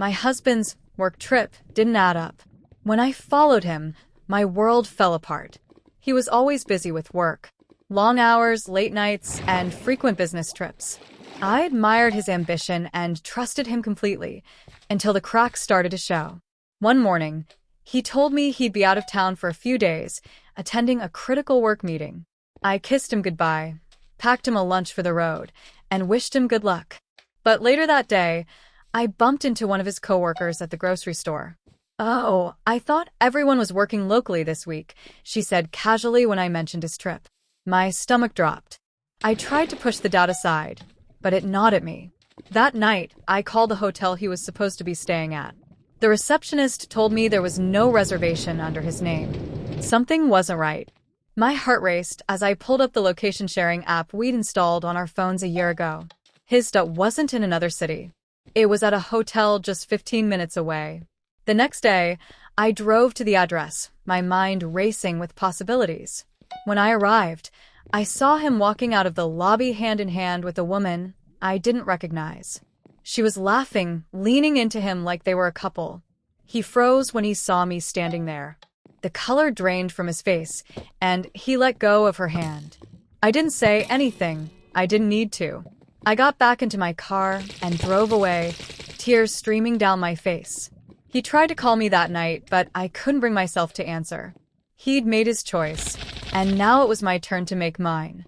My husband's work trip didn't add up. When I followed him, my world fell apart. He was always busy with work, long hours, late nights, and frequent business trips. I admired his ambition and trusted him completely until the cracks started to show. One morning, he told me he'd be out of town for a few days, attending a critical work meeting. I kissed him goodbye, packed him a lunch for the road, and wished him good luck. But later that day, I bumped into one of his coworkers at the grocery store. "Oh, I thought everyone was working locally this week," she said casually when I mentioned his trip. My stomach dropped. I tried to push the doubt aside, but it gnawed at me. That night, I called the hotel he was supposed to be staying at. The receptionist told me there was no reservation under his name. Something wasn't right. My heart raced as I pulled up the location-sharing app we'd installed on our phones a year ago. His wasn't in another city. It was at a hotel just 15 minutes away. The next day, I drove to the address, my mind racing with possibilities. When I arrived, I saw him walking out of the lobby hand in hand with a woman I didn't recognize. She was laughing, leaning into him like they were a couple. He froze when he saw me standing there. The color drained from his face, and he let go of her hand. I didn't say anything. I didn't need to. I got back into my car and drove away, tears streaming down my face. He tried to call me that night, but I couldn't bring myself to answer. He'd made his choice, and now it was my turn to make mine.